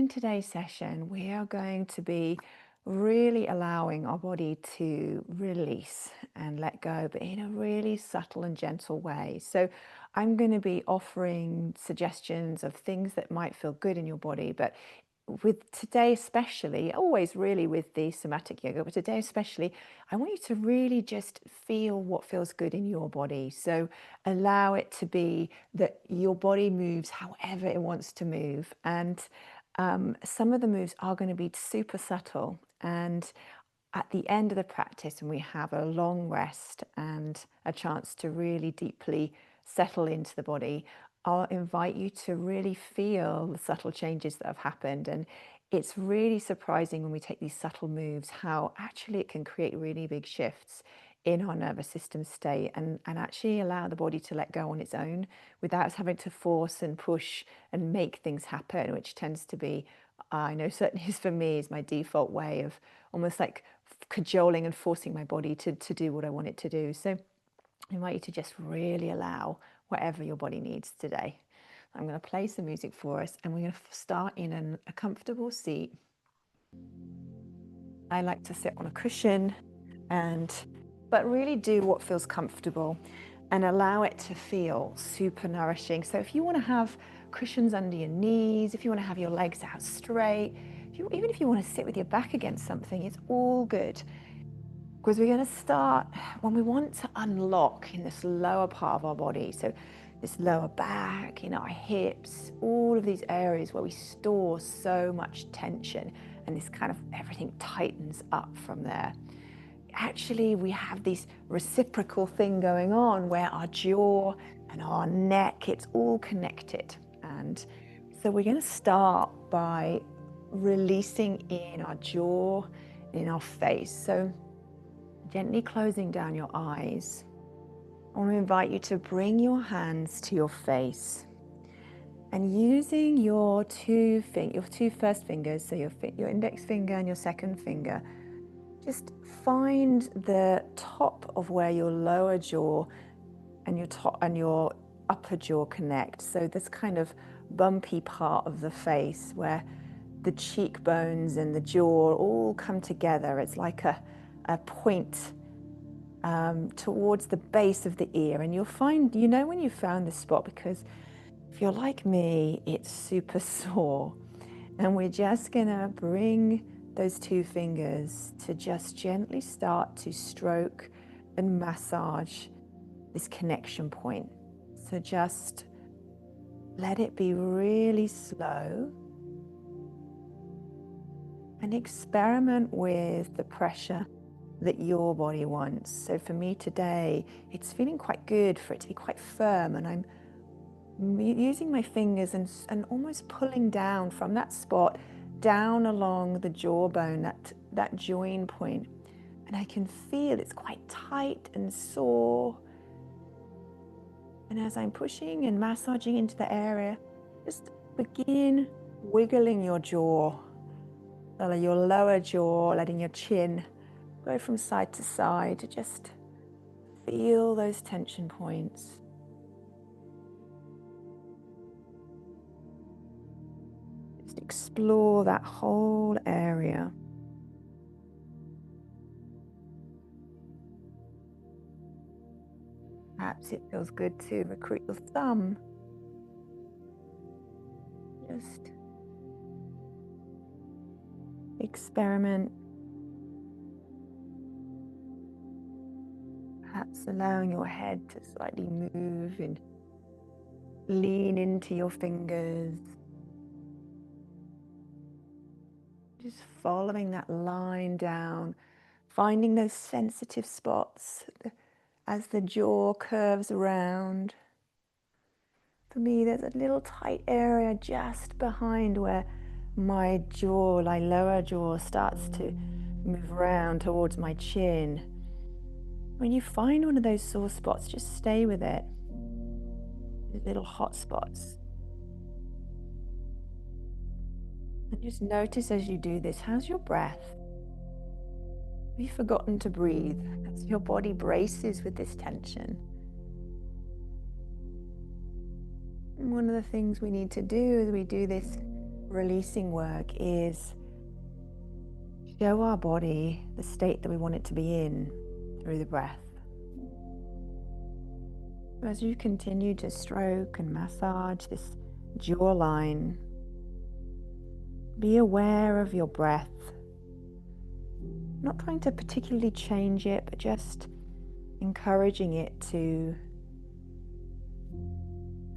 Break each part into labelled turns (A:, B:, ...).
A: in today's session, we are going to be really allowing our body to release and let go, but in a really subtle and gentle way. So I'm going to be offering suggestions of things that might feel good in your body, but with today especially, always really with the somatic yoga, but today especially, I want you to really just feel what feels good in your body. So allow it to be that your body moves however it wants to move. And some of the moves are going to be super subtle. And at the end of the practice, when we have a long rest and a chance to really deeply settle into the body, I'll invite you to really feel the subtle changes that have happened. And it's really surprising when we take these subtle moves, how actually it can create really big shifts in our nervous system state and actually allow the body to let go on its own without us having to force and push and make things happen, which tends to be, I know certainly is for me, is my default way of almost like cajoling and forcing my body to do what I want it to do. So I invite you to just really allow whatever your body needs today. I'm going to play some music for us, and we're going to start in a comfortable seat. I like to sit on a cushion but really do what feels comfortable and allow it to feel super nourishing. So if you want to have cushions under your knees, if you want to have your legs out straight, even if you want to sit with your back against something, it's all good. Because we're going to start when we want to unlock in this lower part of our body. So this lower back, in our hips, all of these areas where we store so much tension, and this kind of everything tightens up from there. Actually, we have this reciprocal thing going on where our jaw and our neck, it's all connected. And so we're going to start by releasing in our jaw, in our face. So gently closing down your eyes. I want to invite you to bring your hands to your face and using your two first fingers, so your index finger and your second finger, just find the top of where your lower jaw and your upper jaw connect. So this kind of bumpy part of the face where the cheekbones and the jaw all come together. It's like a point towards the base of the ear. And you'll find, when you found this spot, because if you're like me, it's super sore. And we're just gonna bring those two fingers to just gently start to stroke and massage this connection point. So just let it be really slow and experiment with the pressure that your body wants. So for me today, it's feeling quite good for it to be quite firm, and I'm using my fingers and almost pulling down from that spot down along the jawbone, that join point. And I can feel it's quite tight and sore. And as I'm pushing and massaging into the area, just begin wiggling your jaw, your lower jaw, letting your chin go from side to side to just feel those tension points. Just explore that whole area. Perhaps it feels good to recruit your thumb. Just experiment. Perhaps allowing your head to slightly move and lean into your fingers. Just following that line down, finding those sensitive spots as the jaw curves around. For me, there's a little tight area just behind where my lower jaw starts to move around towards my chin. When you find one of those sore spots, just stay with it. Little hot spots. And just notice as you do this, how's your breath? Have you forgotten to breathe as your body braces with this tension? And one of the things we need to do as we do this releasing work is show our body the state that we want it to be in through the breath. As you continue to stroke and massage this jawline, be aware of your breath. Not trying to particularly change it, but just encouraging it to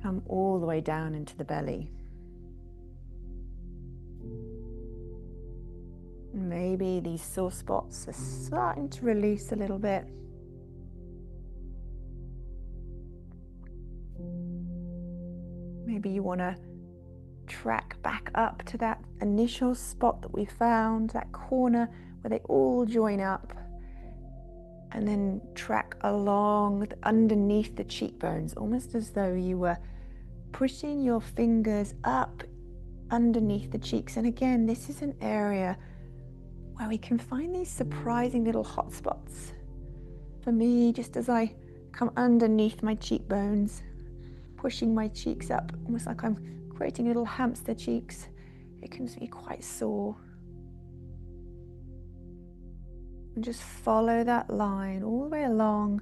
A: come all the way down into the belly. Maybe these sore spots are starting to release a little bit. Maybe you want to track back up to that initial spot that we found, that corner where they all join up, and then track along underneath the cheekbones, almost as though you were pushing your fingers up underneath the cheeks. And again, this is an area where we can find these surprising little hot spots. For me, just as I come underneath my cheekbones, pushing my cheeks up, almost like I'm creating little hamster cheeks, it can be quite sore. And just follow that line all the way along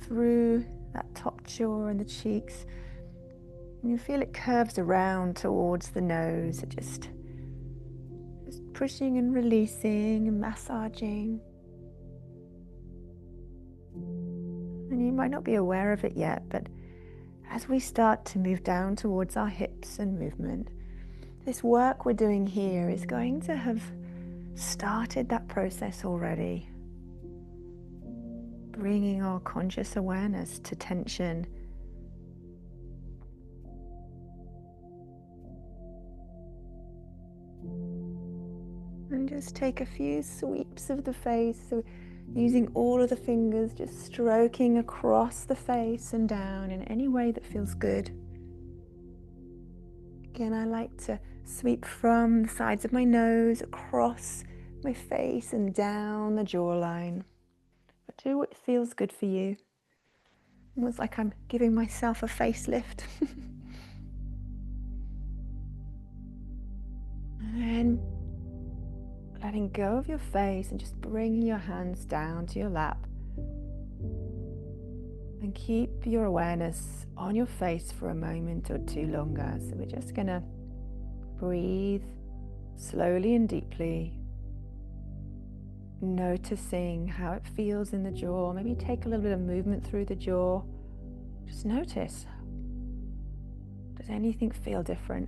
A: through that top jaw and the cheeks. And you feel it curves around towards the nose, just pushing and releasing and massaging. And you might not be aware of it yet, but as we start to move down towards our hips and movement, this work we're doing here is going to have started that process already, bringing our conscious awareness to tension. And just take a few sweeps of the face, so using all of the fingers, just stroking across the face and down in any way that feels good. Again, I like to sweep from the sides of my nose across my face and down the jawline. But do what feels good for you. Almost like I'm giving myself a facelift. And then letting go of your face and just bringing your hands down to your lap. And keep your awareness on your face for a moment or two longer. So we're just going to breathe slowly and deeply, noticing how it feels in the jaw. Maybe take a little bit of movement through the jaw. Just notice. Does anything feel different?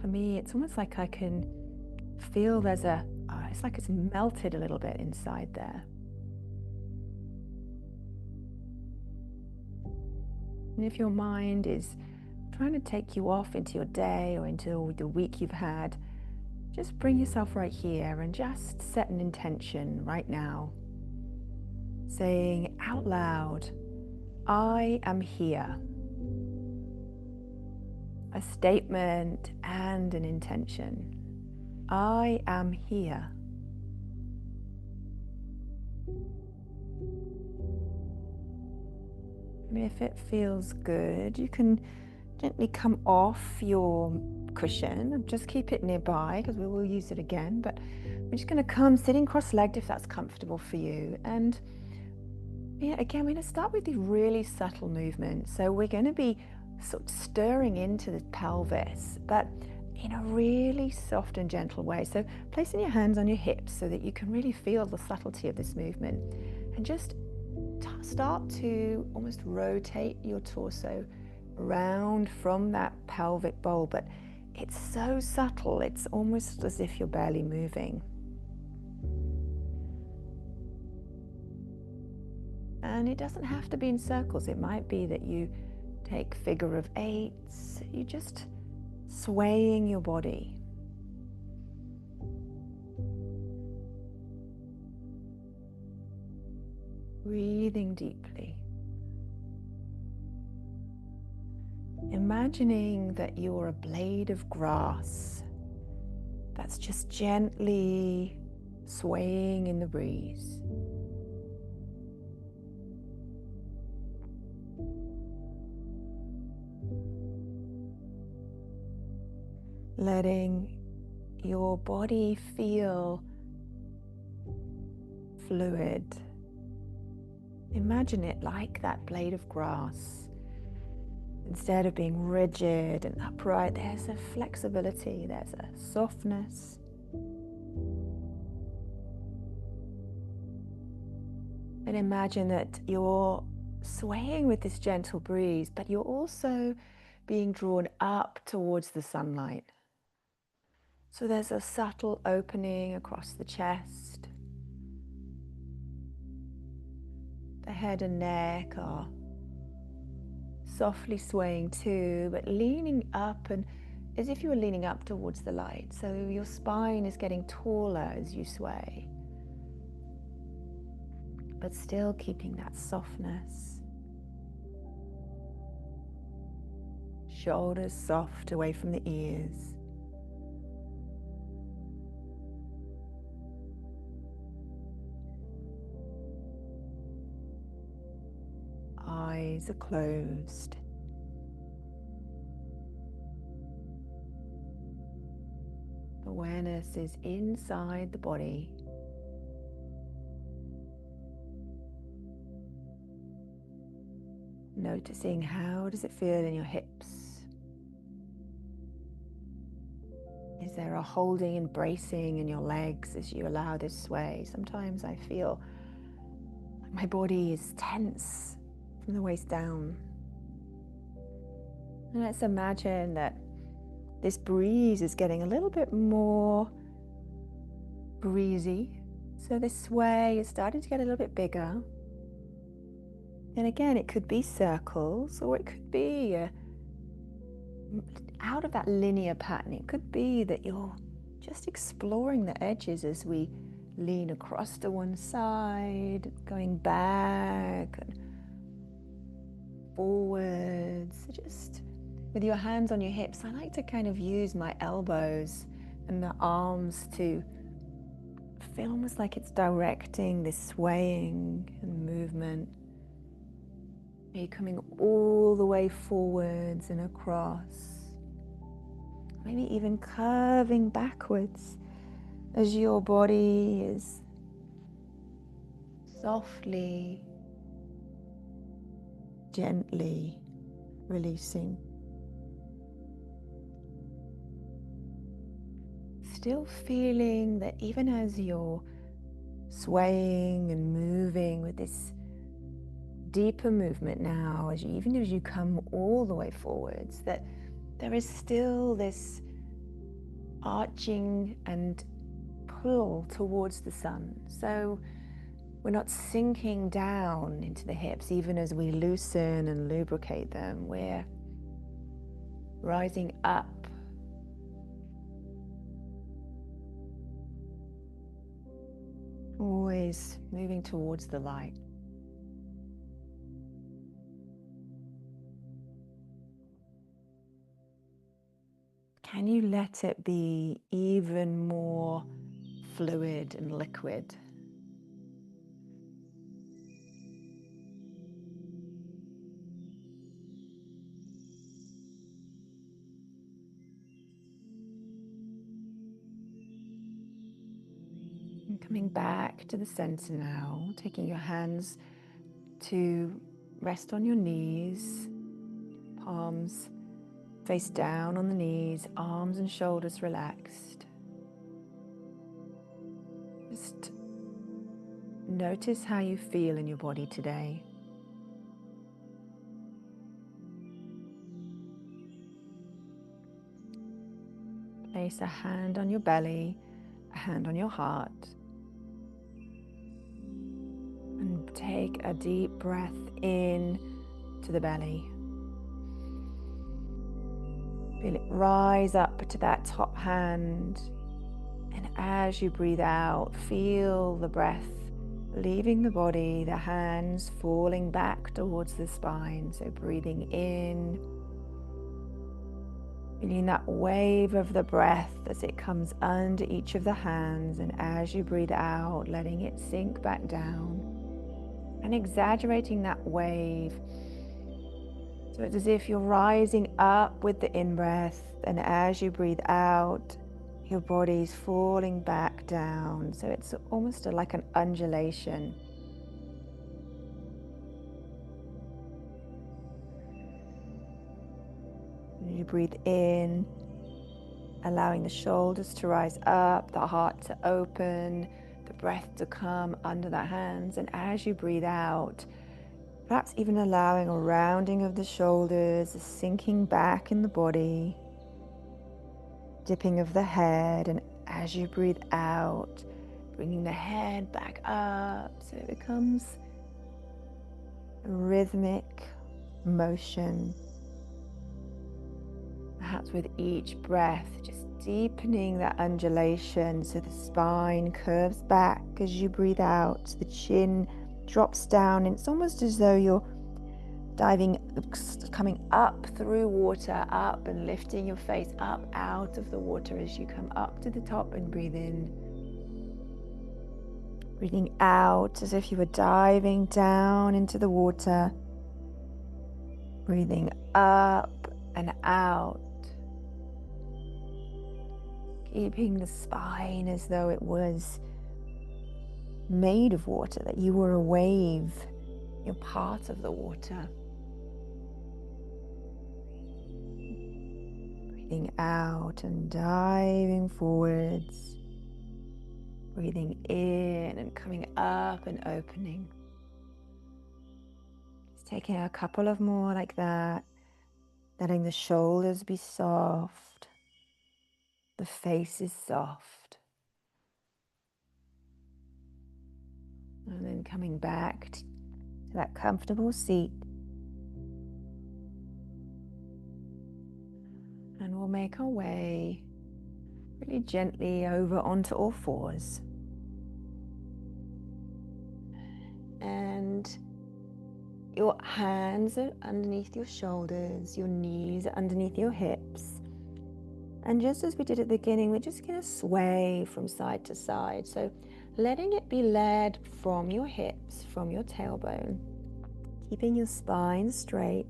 A: For me, it's almost like I can feel there's it's like it's melted a little bit inside there. And if your mind is trying to take you off into your day or into the week you've had, just bring yourself right here and just set an intention right now, saying out loud, I am here. A statement and an intention. I am here. And if it feels good, you can gently come off your cushion. Just keep it nearby because we will use it again. But we're just going to come sitting cross-legged if that's comfortable for you. And again, we're going to start with these really subtle movements. So we're going to be sort of stirring into the pelvis, but in a really soft and gentle way. So placing your hands on your hips so that you can really feel the subtlety of this movement, and just start to almost rotate your torso around from that pelvic bowl, but it's so subtle, it's almost as if you're barely moving. And it doesn't have to be in circles. It might be that you take figure of eights, you just swaying your body. Breathing deeply. Imagining that you're a blade of grass that's just gently swaying in the breeze. letting your body feel fluid. Imagine it like that blade of grass. Instead of being rigid and upright, there's a flexibility, there's a softness. And imagine that you're swaying with this gentle breeze, but you're also being drawn up towards the sunlight. So there's a subtle opening across the chest. The head and neck are softly swaying too, but leaning up, and as if you were leaning up towards the light. So your spine is getting taller as you sway, but still keeping that softness. Shoulders soft away from the ears. Eyes are closed. Awareness is inside the body. Noticing how does it feel in your hips? Is there a holding and bracing in your legs as you allow this sway? Sometimes I feel like my body is tense from the waist down. And let's imagine that this breeze is getting a little bit more breezy. So this sway is starting to get a little bit bigger. And again, it could be circles, or it could be out of that linear pattern. It could be that you're just exploring the edges as we lean across to one side, going back and forwards. Just with your hands on your hips, I like to kind of use my elbows and the arms to feel almost like it's directing this swaying and movement. Maybe coming all the way forwards and across. Maybe even curving backwards as your body is softly, gently releasing. Still feeling that even as you're swaying and moving with this deeper movement now, even as you come all the way forwards, that there is still this arching and pull towards the sun. So we're not sinking down into the hips even as we loosen and lubricate them. We're rising up. Always moving towards the light. Can you let it be even more fluid and liquid? And coming back to the center now, taking your hands to rest on your knees, palms face down on the knees, arms and shoulders relaxed. Just notice how you feel in your body today. Place a hand on your belly, a hand on your heart. And take a deep breath in to the belly. Feel it rise up to that top hand. And as you breathe out, feel the breath leaving the body, the hands falling back towards the spine. So breathing in, feeling that wave of the breath as it comes under each of the hands. And as you breathe out, letting it sink back down. And exaggerating that wave So it's as if you're rising up with the in-breath, and as you breathe out, your body's falling back down. So it's almost like an undulation. You breathe in, allowing the shoulders to rise up, the heart to open, the breath to come under the hands. And as you breathe out, perhaps even allowing a rounding of the shoulders, a sinking back in the body, dipping of the head. And as you breathe out, bringing the head back up so it becomes a rhythmic motion. Perhaps with each breath, just deepening that undulation so the spine curves back as you breathe out, the chin drops down, and it's almost as though you're diving, coming up through water, up and lifting your face up out of the water as you come up to the top and breathe in. Breathing out as if you were diving down into the water. Breathing up and out. Keeping the spine as though it was made of water, that you were a wave, you're part of the water. Breathing out and diving forwards. Breathing in and coming up and opening. Just taking a couple of more like that, letting the shoulders be soft, the face is soft. And then coming back to that comfortable seat. And we'll make our way really gently over onto all fours. And your hands are underneath your shoulders, your knees are underneath your hips. And just as we did at the beginning, we're just going to sway from side to side. So letting it be led from your hips, from your tailbone, keeping your spine straight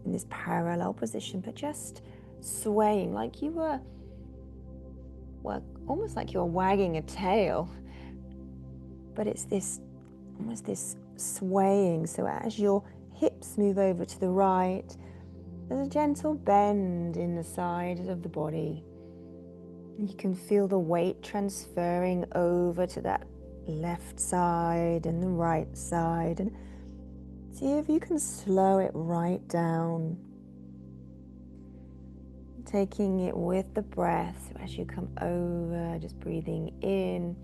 A: in this parallel position, but just swaying like you were, well, almost like you're wagging a tail. But it's this, almost this swaying. So as your hips move over to the right, there's a gentle bend in the sides of the body. You can feel the weight transferring over to that left side and the right side. And see if you can slow it right down. Taking it with the breath as you come over, just breathing in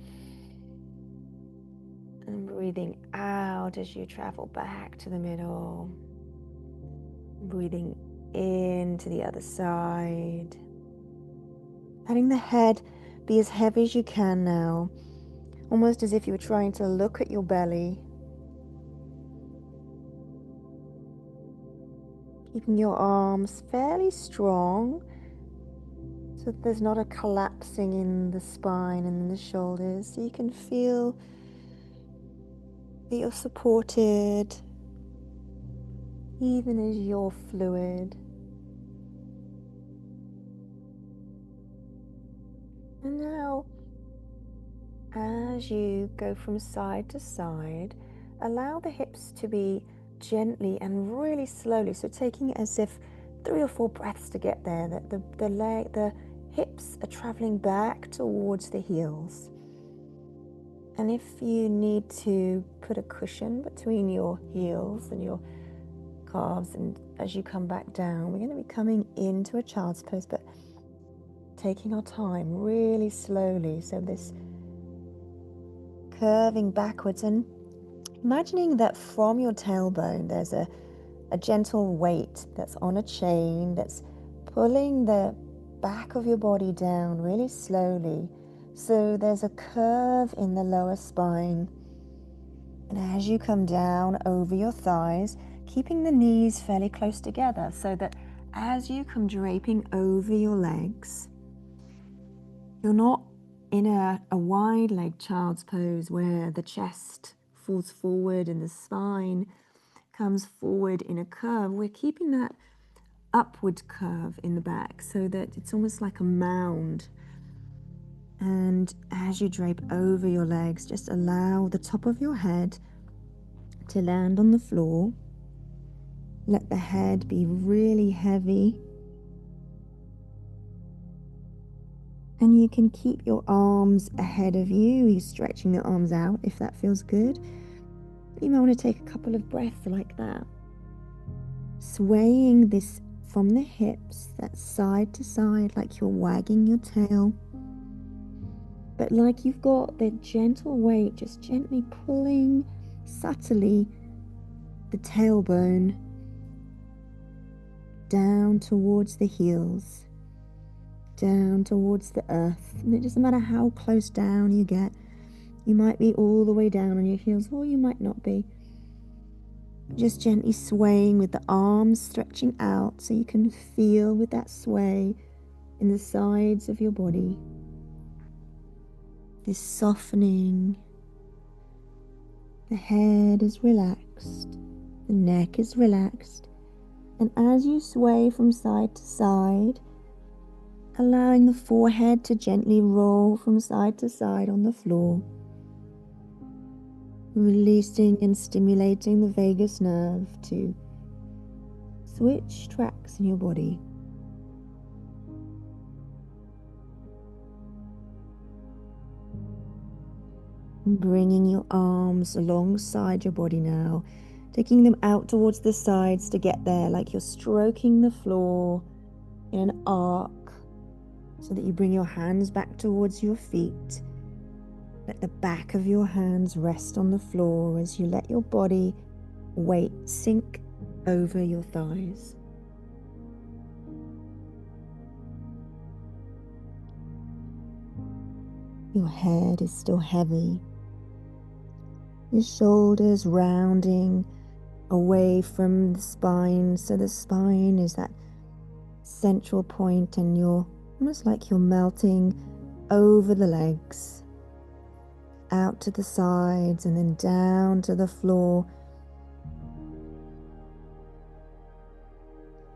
A: and breathing out as you travel back to the middle. Breathing in to the other side. Letting the head be as heavy as you can now, almost as if you were trying to look at your belly. Keeping your arms fairly strong so that there's not a collapsing in the spine and in the shoulders, so you can feel that you're supported even as you're fluid. And now, as you go from side to side, allow the hips to be gently and really slowly, so taking it as if 3 or 4 breaths to get there, that the hips are traveling back towards the heels. And if you need to put a cushion between your heels and your calves, and as you come back down, we're going to be coming into a child's pose, but taking our time really slowly. So this curving backwards, and imagining that from your tailbone there's a gentle weight that's on a chain that's pulling the back of your body down really slowly. So there's a curve in the lower spine. And as you come down over your thighs, keeping the knees fairly close together so that as you come draping over your legs, you're not in a wide leg child's pose where the chest falls forward and the spine comes forward in a curve, we're keeping that upward curve in the back so that it's almost like a mound. And as you drape over your legs, just allow the top of your head to land on the floor. Let the head be really heavy. And you can keep your arms ahead of you. You're stretching the arms out if that feels good. You might want to take a couple of breaths like that. Swaying this from the hips, that side to side, like you're wagging your tail. But like you've got the gentle weight, just gently pulling subtly the tailbone down towards the heels, down towards the earth. And it doesn't matter how close down you get. You might be all the way down on your heels, or you might not be. Just gently swaying with the arms stretching out so you can feel with that sway in the sides of your body. This softening. The head is relaxed. The neck is relaxed. And as you sway from side to side, allowing the forehead to gently roll from side to side on the floor, releasing and stimulating the vagus nerve to switch tracks in your body. Bringing your arms alongside your body now, taking them out towards the sides to get there, like you're stroking the floor in an arc, so that you bring your hands back towards your feet. Let the back of your hands rest on the floor as you let your body weight sink over your thighs. Your head is still heavy. Your shoulders rounding away from the spine. So the spine is that central point, and you're almost like you're melting over the legs, out to the sides, and then down to the floor,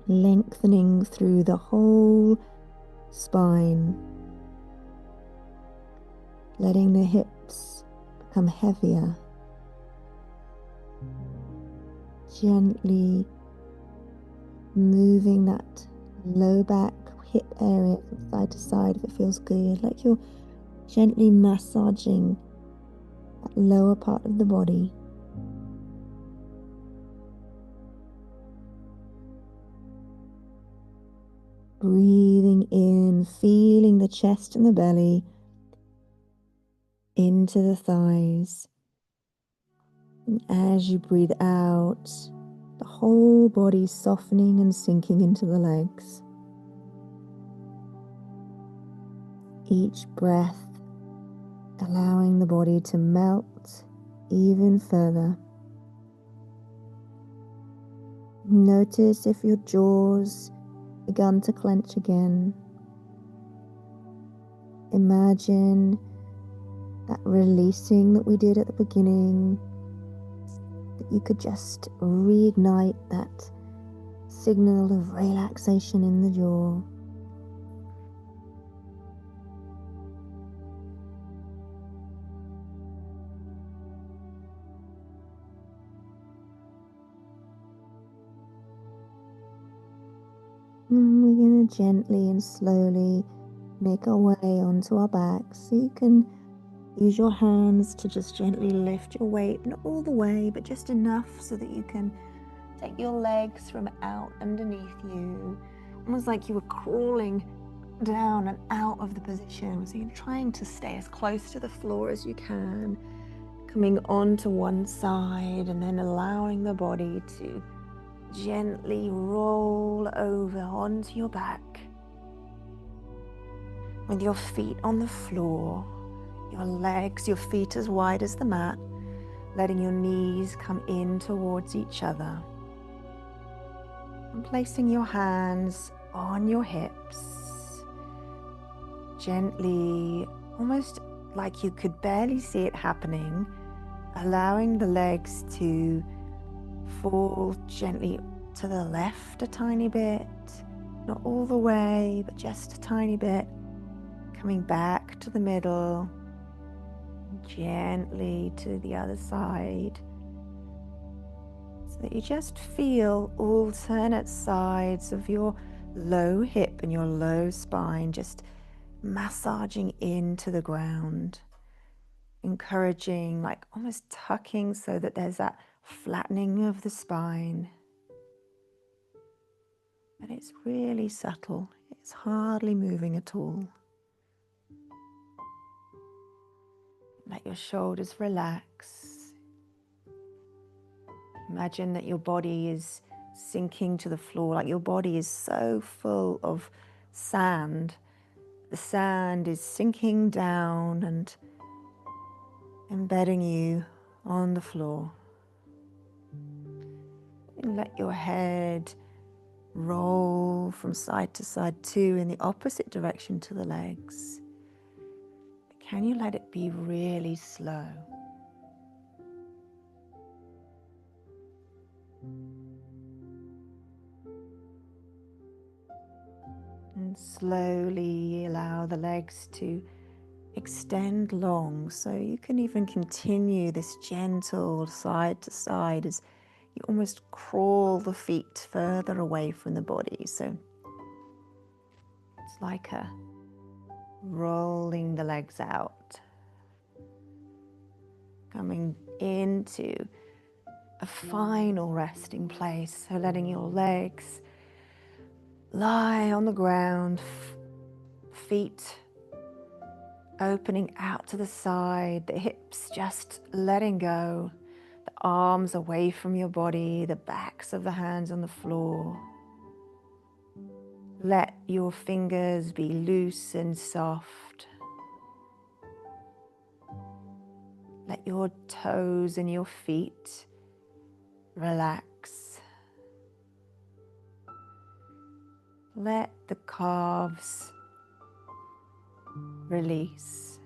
A: lengthening through the whole spine, letting the hips become heavier, gently moving that low back hip area from side to side if it feels good, like you're gently massaging that lower part of the body. Breathing in, feeling the chest and the belly into the thighs. And as you breathe out, the whole body softening and sinking into the legs. Each breath allowing the body to melt even further. Notice if your jaws begun to clench again. Imagine that releasing that we did at the beginning, that you could just reignite that signal of relaxation in the jaw. And we're going to gently and slowly make our way onto our backs, so you can use your hands to just gently lift your weight, not all the way, but just enough so that you can take your legs from out underneath you, almost like you were crawling down and out of the position. So you're trying to stay as close to the floor as you can, coming onto one side and then allowing the body to gently roll over onto your back with your feet on the floor, your legs, your feet as wide as the mat, letting your knees come in towards each other, and placing your hands on your hips, gently, almost like you could barely see it happening, allowing the legs to Fall gently to the left a tiny bit, not all the way, but just a tiny bit. Coming back to the middle, gently to the other side, so that you just feel alternate sides of your low hip and your low spine just massaging into the ground, encouraging, like almost tucking, so that there's that flattening of the spine. But it's really subtle, it's hardly moving at all. Let your shoulders relax. Imagine that your body is sinking to the floor, like your body is so full of sand. The sand is sinking down and embedding you on the floor. And let your head roll from side to side too, in the opposite direction to the legs. Can you let it be really slow? And slowly allow the legs to extend long, so you can even continue this gentle side to side as you almost crawl the feet further away from the body. So it's like a rolling the legs out, coming into a final resting place. So letting your legs lie on the ground, feet opening out to the side, the hips just letting go, the arms away from your body, the backs of the hands on the floor. Let your fingers be loose and soft. Let your toes and your feet relax. Let the calves release.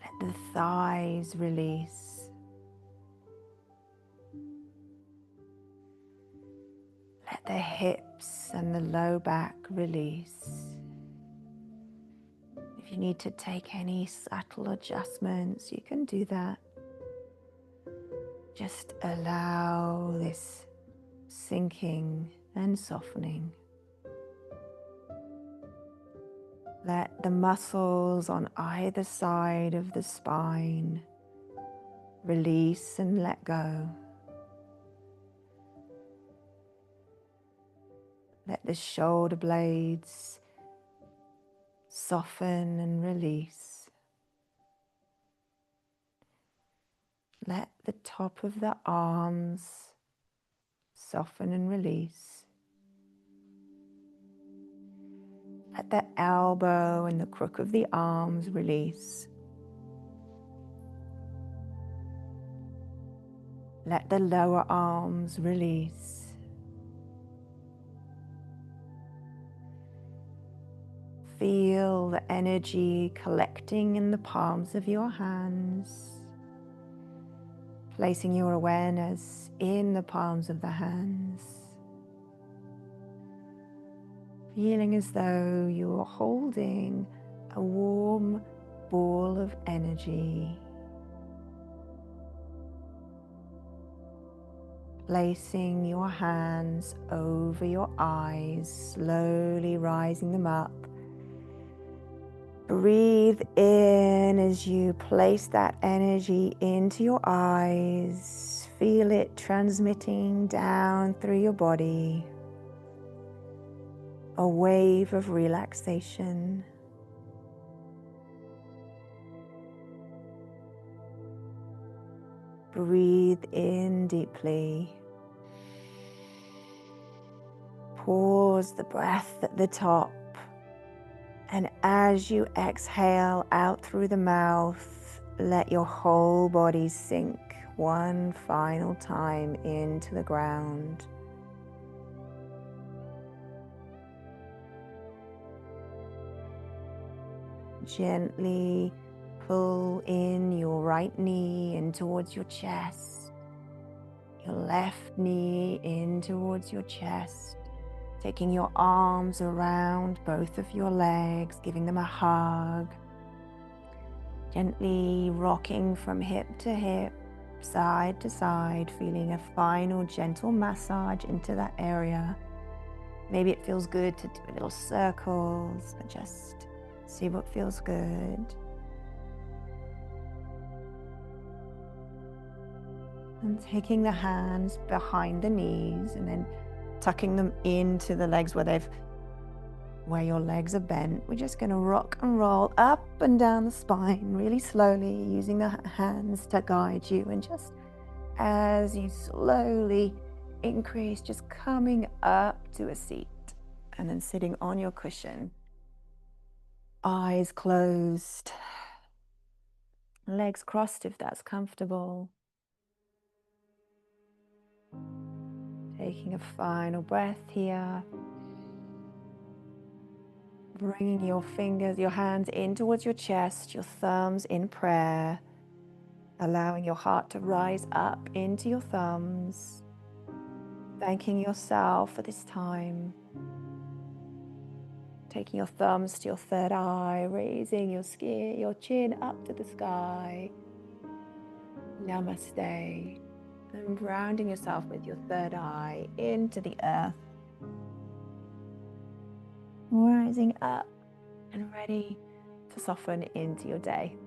A: Let the thighs release. Let the hips and the low back release. If you need to take any subtle adjustments, you can do that. Just allow this sinking and softening. Let the muscles on either side of the spine release and let go. Let the shoulder blades soften and release. Let the top of the arms soften and release. Let the elbow and the crook of the arms release. Let the lower arms release. Feel the energy collecting in the palms of your hands, placing your awareness in the palms of the hands, feeling as though you're holding a warm ball of energy, placing your hands over your eyes, slowly rising them up. Breathe in as you place that energy into your eyes. Feel it transmitting down through your body. A wave of relaxation. Breathe in deeply. Pause the breath at the top. And as you exhale out through the mouth, let your whole body sink one final time into the ground. Gently pull in your right knee in towards your chest. your left knee in towards your chest, taking your arms around both of your legs, giving them a hug, gently rocking from hip to hip, side to side, feeling a final gentle massage into that area. Maybe it feels good to do little circles, but just see what feels good. And taking the hands behind the knees and then tucking them into the legs where your legs are bent. We're just going to rock and roll up and down the spine really slowly, using the hands to guide you. And just as you slowly increase, just coming up to a seat and then sitting on your cushion, eyes closed, legs crossed if that's comfortable. Taking a final breath here. Bringing your fingers, your hands in towards your chest, your thumbs in prayer. Allowing your heart to rise up into your thumbs. Thanking yourself for this time. Taking your thumbs to your third eye, raising your chin up to the sky. Namaste. And grounding yourself with your third eye into the earth. Rising up and ready to soften into your day.